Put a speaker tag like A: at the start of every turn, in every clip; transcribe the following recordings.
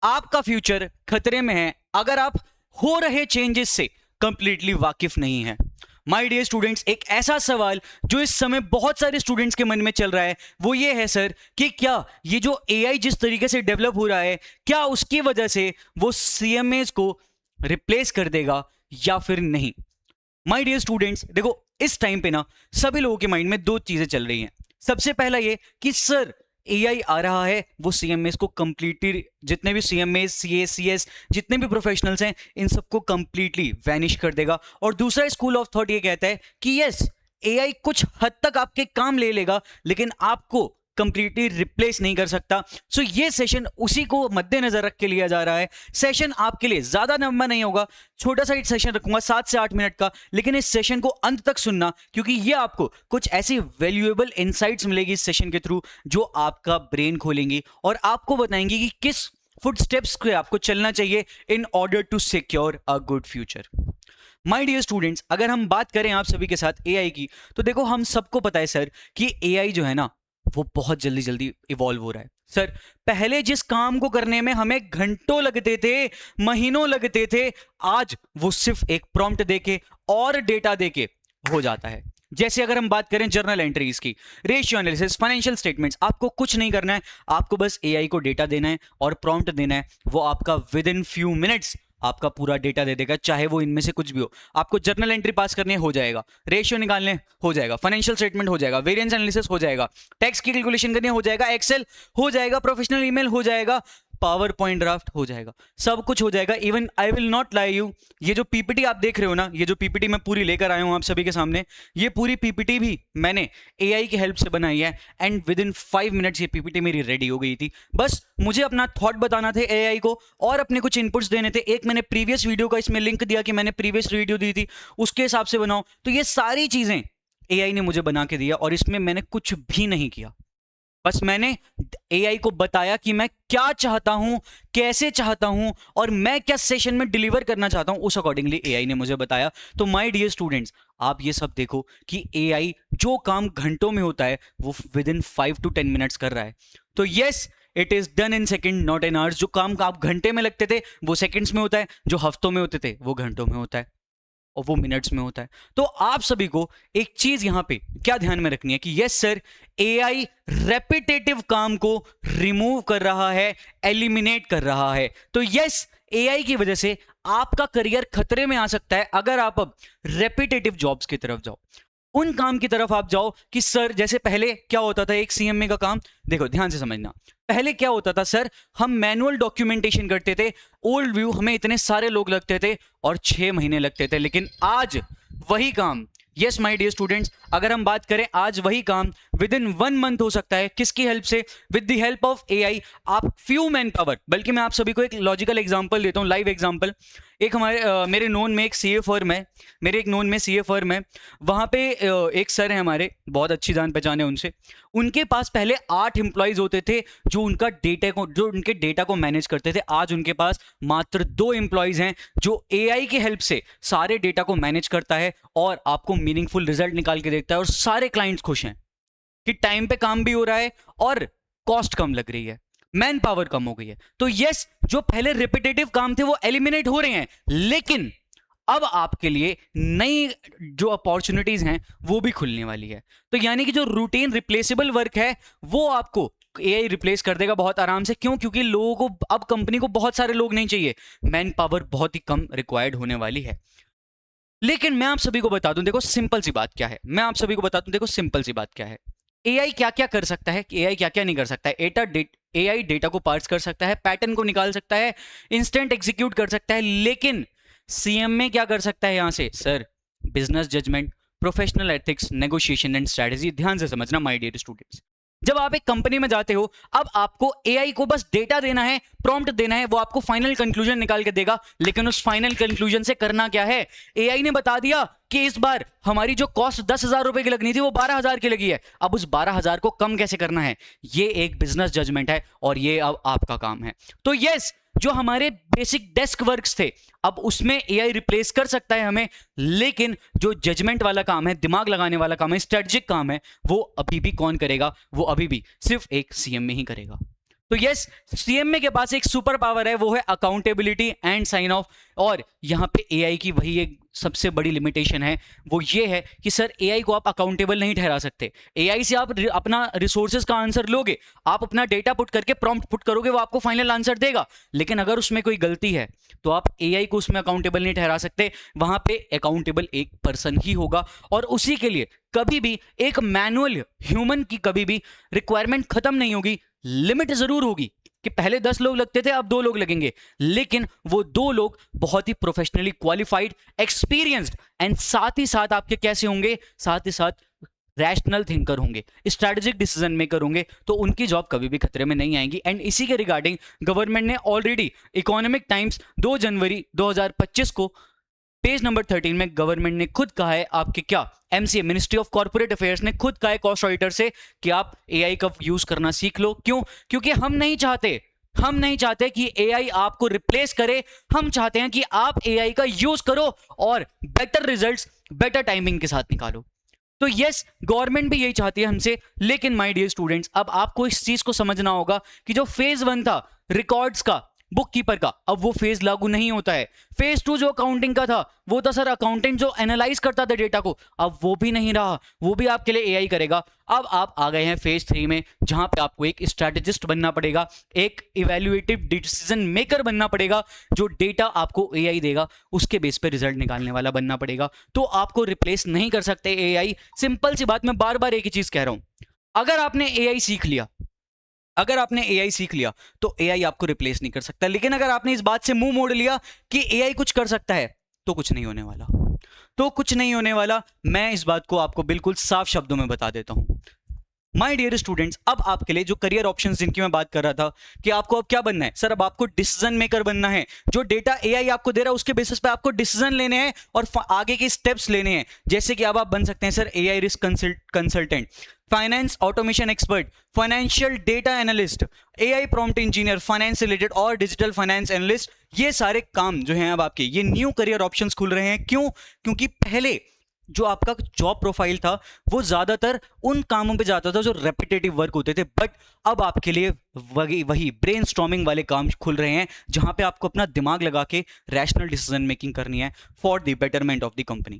A: आपका फ्यूचर खतरे में है अगर आप हो रहे चेंजेस से कंप्लीटली वाकिफ नहीं है। माय डियर स्टूडेंट्स, एक ऐसा सवाल जो इस समय बहुत सारे स्टूडेंट्स के मन में चल रहा है वो ये है सर कि क्या ये जो एआई जिस तरीके से डेवलप हो रहा है क्या उसकी वजह से वो सीएमएस को रिप्लेस कर देगा या फिर नहीं। माय डियर स्टूडेंट्स, देखो इस टाइम पे ना सभी लोगों के माइंड में दो चीजें चल रही हैं। सबसे पहला ये कि सर एआई आ रहा है वो सीएमएस को कंप्लीटली, जितने भी सीएमएस सीएस सीएस जितने भी प्रोफेशनल्स हैं इन सबको कंप्लीटली वैनिश कर देगा। और दूसरा स्कूल ऑफ थॉट ये कहता है कि यस एआई कुछ हद तक आपके काम ले लेगा लेकिन आपको कंप्लीटली रिप्लेस नहीं कर सकता। सो ये सेशन उसी को मद्देनजर रख के लिया जा रहा है। सेशन आपके लिए ज्यादा लंबा नहीं होगा, छोटा सा सेशन रखूंगा 7 से 8 मिनट का, लेकिन इस सेशन को अंत तक सुनना क्योंकि ये आपको कुछ ऐसी वैल्यूएबल इनसाइट्स मिलेगी इस सेशन के थ्रू जो आपका ब्रेन खोलेंगी और आपको बताएंगी कि किस फुटस्टेप्स पे आपको चलना चाहिए in order to secure a good future. My dear students, अगर हम बात करें आप सभी के साथ एआई की तो देखो हम सबको पता है सर कि एआई जो है ना वो बहुत जल्दी जल्दी इवॉल्व हो रहा है। सर पहले जिस काम को करने में हमें घंटों लगते थे, महीनों लगते थे, आज वो सिर्फ एक प्रॉम्प्ट देके और डेटा देके हो जाता है। जैसे अगर हम बात करें जर्नल एंट्रीज की, रेशियो एनालिसिस, फाइनेंशियल स्टेटमेंट्स, आपको कुछ नहीं करना है, आपको बस एआई को डेटा देना है और प्रॉम्प्ट देना है, वो आपका विद इन फ्यू मिनट्स आपका पूरा डेटा दे देगा, चाहे वो इनमें से कुछ भी हो। आपको जर्नल एंट्री पास करने हो जाएगा, रेशियो निकालने हो जाएगा, फाइनेंशियल स्टेटमेंट हो जाएगा, वेरिएंस एनालिसिस हो जाएगा, टैक्स की कैलकुलेशन करनी हो जाएगा, एक्सेल हो जाएगा, प्रोफेशनल ईमेल हो जाएगा, पावर पॉइंट ड्राफ्ट हो जाएगा, सब कुछ हो जाएगा। Even I will not lie you, ये जो पीपीटी आप देख रहे हो ना, ये जो पीपीटी मैं पूरी लेकर आया हूं आप सभी के सामने, ये पूरी पीपीटी भी मैंने एआई की हेल्प से बनाई है एंड विद इन 5 मिनट्स ये पीपीटी मेरी रेडी हो गई थी। बस मुझे अपना थॉट बताना थे एआई को और अपने कुछ इनपुट्स देने थे। एक मैंने प्रीवियस वीडियो का इसमें लिंक दिया कि मैंने प्रीवियस वीडियो दी थी, उसके हिसाब से बनाओ। तो ये सारी चीजें एआई ने मुझे बना के दिया और इसमें मैंने कुछ भी नहीं किया, बस मैंने एआई को बताया कि मैं क्या चाहता हूं, कैसे चाहता हूं और मैं क्या सेशन में डिलीवर करना चाहता हूं, उस अकॉर्डिंगली एआई ने मुझे बताया। तो माय डियर स्टूडेंट्स, आप ये सब देखो कि एआई जो काम घंटों में होता है वो विद इन 5 to 10 मिनट्स कर रहा है। तो yes, it is done in second not in hours. जो काम आप घंटे में लगते थे वो सेकेंड्स में होता है, जो हफ्तों में होते थे वो घंटों में होता है और वो मिनट्स में होता है। तो आप सभी को एक चीज यहां पे क्या ध्यान में रखनी है कि यस सर, एआई रेपिटेटिव काम को रिमूव कर रहा है, एलिमिनेट कर रहा है। तो यस, एआई की वजह से आपका करियर खतरे में आ सकता है अगर आप अब रेपिटेटिव जॉब्स की तरफ जाओ, उन काम की तरफ आप जाओ कि सर जैसे पहले क्या होता था एक सीएमए का काम। देखो ध्यान से समझना, पहले क्या होता था सर, हम मैनुअल डॉक्यूमेंटेशन करते थे, ओल्ड व्यू हमें इतने सारे लोग लगते थे और 6 महीने लगते थे, लेकिन आज वही काम, यस माय डियर स्टूडेंट्स, अगर हम बात करें आज वही काम विद इन 1 मंथ हो सकता है। किसकी हेल्प से? With the help of AI. आप फ्यू मैन पावर, बल्कि मैं आप सभी को एक लॉजिकल एग्जांपल देता हूं, लाइव एग्जांपल। एक हमारे मेरे नोन में एक सीए फर्म है, मेरे एक नोन में सीए फर्म है, वहां पे एक सर है हमारे, बहुत अच्छी जान पहचान है उनसे। उनके पास पहले 8 एम्प्लॉयज होते थे जो उनके डेटा को मैनेज करते थे। आज उनके पास मात्र 2 एम्प्लॉयज हैं जो एआई की हेल्प से सारे डेटा को मैनेज करता है और आपको मीनिंगफुल रिजल्ट निकाल के देखता है और सारे क्लाइंट्स खुश हैं कि टाइम पे काम भी हो रहा है और कॉस्ट कम लग रही है, मैन पावर कम हो गई है। तो यस, जो पहले रिपीटेटिव काम थे वो एलिमिनेट हो रहे हैं, लेकिन अब आपके लिए नई जो अपॉर्चुनिटीज हैं वो भी खुलने वाली है। तो यानी कि जो रूटीन रिप्लेसेबल वर्क है वो आपको एआई रिप्लेस कर देगा बहुत आराम से। क्यों? क्योंकि लोगों को अब कंपनी को बहुत सारे लोग नहीं चाहिए, मैन पावर बहुत ही कम रिक्वायर्ड होने वाली है। लेकिन मैं आप सभी को बता दूं, देखो सिंपल सी बात क्या है, मैं आप सभी को बता दूं, देखो सिंपल सी बात क्या है, एआई क्या क्या कर सकता है, एआई क्या क्या नहीं कर सकता है। एआई डेटा को पार्स कर सकता है, पैटर्न को निकाल सकता है, इंस्टेंट एग्जीक्यूट कर सकता है, लेकिन सीएम में क्या कर सकता है यहां से sir? Business judgement, professional ethics, negotiation and strategy. ध्यान से समझना माय डियर स्टूडेंट्स, जब आप एक कंपनी में जाते हो, अब आपको एआई को बस डेटा देना है, प्रॉम्प्ट देना है, वो आपको फाइनल कंक्लूजन निकाल के देगा। लेकिन उस फाइनल कंक्लूजन से करना क्या है? एआई ने बता दिया कि इस बार हमारी जो कॉस्ट 10,000 रुपए की लगनी थी वो 12,000 की लगी है, अब उस 12,000 को कम कैसे करना है, ये एक बिजनेस जजमेंट है और ये अब आपका काम है। तो यस, जो हमारे बेसिक डेस्क वर्क्स थे अब उसमें एआई रिप्लेस कर सकता है हमें, लेकिन जो जजमेंट वाला काम है, दिमाग लगाने वाला काम है, स्ट्रेटजिक काम है, वो अभी भी कौन करेगा? वो अभी भी सिर्फ एक सीएम में ही करेगा। तो यस, सीएमए के पास एक सुपर पावर है, वो है अकाउंटेबिलिटी एंड साइन ऑफ। और यहाँ पे एआई की वही एक सबसे बड़ी लिमिटेशन है, वो ये है कि सर एआई को आप अकाउंटेबल नहीं ठहरा सकते। एआई से आप अपना रिसोर्सेज का आंसर लोगे, आप अपना डेटा पुट करके प्रॉम्प्ट पुट करोगे, वो आपको फाइनल आंसर देगा, लेकिन अगर उसमें कोई गलती है तो आप एआई को उसमें अकाउंटेबल नहीं ठहरा सकते। वहां पे अकाउंटेबल एक पर्सन ही होगा, और उसी के लिए कभी भी एक मैनुअल ह्यूमन की कभी भी रिक्वायरमेंट खत्म नहीं होगी। लिमिट जरूर होगी कि पहले 10 लोग लगते थे, अब 2 लोग लगेंगे, लेकिन वो 2 लोग बहुत ही प्रोफेशनली क्वालिफाइड, एक्सपीरियंस्ड एंड साथ ही साथ आपके कैसे होंगे, साथ ही साथ रैशनल थिंकर होंगे, स्ट्रैटेजिक डिसीजन मेकर होंगे, तो उनकी जॉब कभी भी खतरे में नहीं आएगी। एंड इसी के रिगार्डिंग गवर्नमेंट ने ऑलरेडी इकोनॉमिक टाइम्स 2 जनवरी 2025 को पेज नंबर 13 में गवर्नमेंट ने खुद कहा है, आपके क्या MCA ministry of corporate affairs ने खुद कहा है कॉस्ट ऑडिटर से कि आप एआई का यूज करना सीख लो। क्यों? क्योंकि हम नहीं चाहते कि एआई आपको रिप्लेस करे, हम चाहते हैं कि आप एआई का यूज करो और बेटर रिजल्ट्स बेटर टाइमिंग के साथ निकालो। तो यस, गवर्नमेंट भी यही चाहती है हमसे, लेकिन माय डियर स्टूडेंट्स, अब आपको इस चीज को समझना होगा कि जो फेज 1 था रिकॉर्ड्स का, बुक कीपर का, अब वो फेज लागू नहीं होता है। फेज 2 जो अकाउंटिंग का था, वो था सर अकाउंटेंट जो एनालाइज करता था डेटा को, अब वो भी नहीं रहा, वो भी आपके लिए एआई करेगा। अब आप आ गए हैं फेज 3 में, जहां पे आपको एक स्ट्रैटेजिस्ट बनना पड़ेगा, एक इवैल्यूएटिव डिसीजन मेकर बनना पड़ेगा, जो डेटा आपको एआई देगा उसके बेस पे रिजल्ट निकालने वाला बनना पड़ेगा। तो आपको रिप्लेस नहीं कर सकते एआई। सिंपल सी बात, मैं बार बार एक ही चीज कह रहा हूं, अगर आपने एआई सीख लिया तो एआई आपको रिप्लेस नहीं कर सकता। लेकिन अगर आपने इस बात से मुंह मोड़ लिया कि एआई कुछ कर सकता है, तो कुछ नहीं होने वाला। मैं इस बात को आपको बिल्कुल साफ शब्दों में बता देता हूं। माय डियर स्टूडेंट्स, अब आपके लिए जो करियर ऑप्शंस जिनकी मैं बात कर रहा था कि आपको अब क्या बनना है, सर अब आपको डिसीजन मेकर बनना है। जो डेटा एआई आपको दे रहा है उसके बेसिस पे आपको डिसीजन लेने हैं और आगे के स्टेप्स लेने हैं। जैसे कि अब आप बन सकते हैं sir AI risk consultant, finance automation expert, financial data analyst, AI prompt engineer, finance related और डिजिटल फाइनेंस एनालिस्ट। ये सारे काम जो हैं अब आपके, ये न्यू करियर ऑप्शंस खुल रहे हैं। क्यों? क्योंकि पहले जो आपका जॉब प्रोफाइल था वो ज्यादातर उन कामों पे जाता था जो रेपिटेटिव वर्क होते थे, बट अब आपके लिए वही ब्रेनस्टॉर्मिंग वाले काम खुल रहे हैं, जहां पे आपको अपना दिमाग लगा के रैशनल डिसीजन मेकिंग करनी है for the betterment of the company.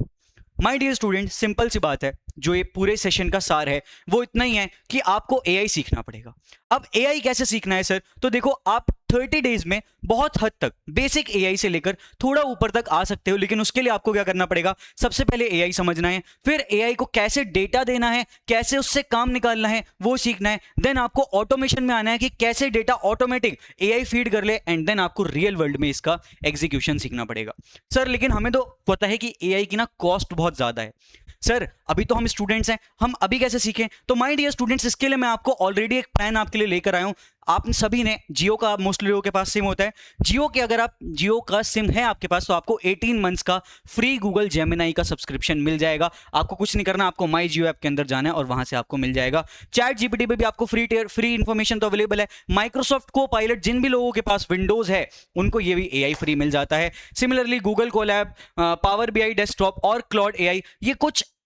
A: My dear student, simple सी बात है, जो ये पूरे सेशन का सार है वो इतना ही है कि आपको एआई सीखना पड़ेगा। अब एआई कैसे सीखना है सर? तो देखो, आप 30 डेज में बहुत हद तक बेसिक एआई से लेकर थोड़ा ऊपर तक आ सकते हो, लेकिन उसके लिए आपको क्या करना पड़ेगा? सबसे पहले एआई समझना है, फिर एआई को कैसे डेटा देना है, कैसे उससे काम निकालना है वो सीखना है। देन आपको ऑटोमेशन में आना है कि कैसे डेटा ऑटोमेटिक एआई फीड कर ले, एंड देन आपको रियल वर्ल्ड में इसका एग्जीक्यूशन सीखना पड़ेगा। सर लेकिन हमें तो पता है कि एआई की ना कॉस्ट बहुत ज्यादा है। सर अभी तो हम स्टूडेंट्स हैं, हम अभी कैसे सीखें? तो माय डियर स्टूडेंट्स, इसके लिए मैं आपको ऑलरेडी एक प्लान आपके लिए लेकर आया हूं। आप सभी ने जियो का, मोस्टली लोगों के पास सिम होता है जियो के, अगर आप जियो का सिम है आपके पास तो आपको 18 मंथ्स का फ्री गूगल जेमिनाई का सब्सक्रिप्शन मिल जाएगा। आपको कुछ नहीं करना, आपको माई जियो ऐप के अंदर जाना है और वहां से आपको मिल जाएगा। चैट जीपीटी पे भी आपको फ्री इंफॉर्मेशन तो अवेलेबल है। माइक्रोसॉफ्ट को पायलट, जिन भी लोगों के पास विंडोज है उनको ये भी एआई फ्री मिल जाता है। Similarly Google Colab, power BI desktop और क्लाउड एआई, ये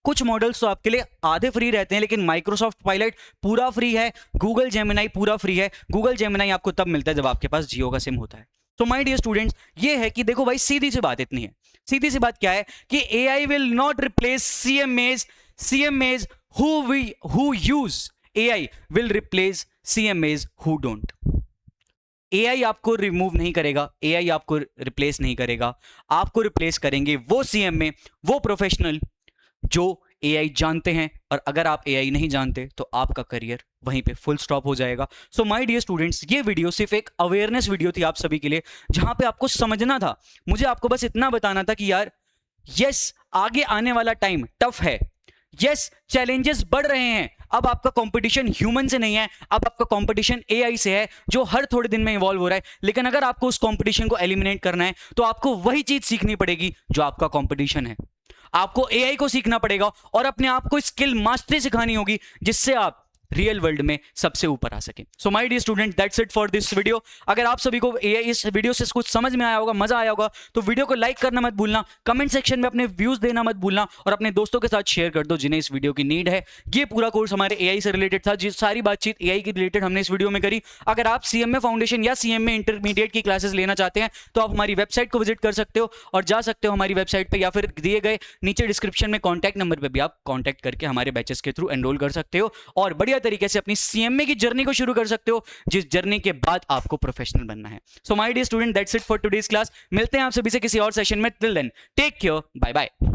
A: कुछ मॉडल्स तो आपके लिए आधे फ्री रहते हैं, लेकिन माइक्रोसॉफ्ट पायलट पूरा फ्री है, गूगल जेमिनाई पूरा फ्री है। गूगल जेमिनाई आपको तब मिलता है जब आपके पास जियो का सिम होता है। तो माय डियर स्टूडेंट्स, ये है कि देखो भाई, सीधी सी बात इतनी है, सीधी सी बात क्या है कि AI will not replace CMAs who use, AI will replace CMAs who don't। AI आपको रिमूव नहीं करेगा, एआई आपको रिप्लेस नहीं करेगा, आपको रिप्लेस करेंगे वो सीएमए, वो प्रोफेशनल जो एआई जानते हैं। और अगर आप एआई नहीं जानते तो आपका करियर वहीं पे फुल स्टॉप हो जाएगा। सो माय डियर स्टूडेंट्स, ये वीडियो सिर्फ एक अवेयरनेस वीडियो थी आप सभी के लिए, जहां पे आपको समझना था, मुझे आपको बस इतना बताना था कि यार यस, आगे आने वाला टाइम टफ है, यस चैलेंजेस बढ़ रहे हैं। अब आपका कंपटीशन ह्यूमन से नहीं है, अब आपका कंपटीशन एआई से है, जो हर थोड़े दिन में इवॉल्व हो रहा है। लेकिन अगर आपको उस कंपटीशन को एलिमिनेट करना है तो आपको वही चीज सीखनी पड़ेगी जो आपका कंपटीशन है। आपको एआई को सीखना पड़ेगा और अपने आप को स्किल मास्टरी सिखानी होगी, जिससे आप रियल वर्ल्ड में सबसे ऊपर आ सके। So my dear student, that's it for this video. अगर आप सभी को इस वीडियो से कुछ समझ में आया होगा, मजा आया होगा, तो वीडियो को लाइक करना मत भूलना, कमेंट सेक्शन में अपने व्यूज देना मत भूलना और अपने दोस्तों के साथ शेयर कर दो जिन्हें इस वीडियो की नीड है। ये पूरा कोर्स हमारे एआई से रिलेटेड था, जिस सारी बातचीत एआई के रिलेटेड हमने इस वीडियो में करी। अगर आप सीएमए फाउंडेशन या सीएमए इंटरमीडिएट की क्लासेस लेना चाहते हैं तो आप हमारी वेबसाइट को विजिट कर सकते हो और जा सकते हो हमारी वेबसाइट पे, या फिर दिए गए नीचे डिस्क्रिप्शन में कॉन्टैक्ट नंबर पे भी आप कॉन्टैक्ट करके हमारे बैचेस के थ्रू एनरोल कर सकते हो और बढ़िया तरीके से अपनी सीएमए की जर्नी को शुरू कर सकते हो, जिस जर्नी के बाद आपको प्रोफेशनल बनना है। So my dear student, that's it for today's class. मिलते हैं आप सभी से किसी और सेशन में। Till then take care, bye bye.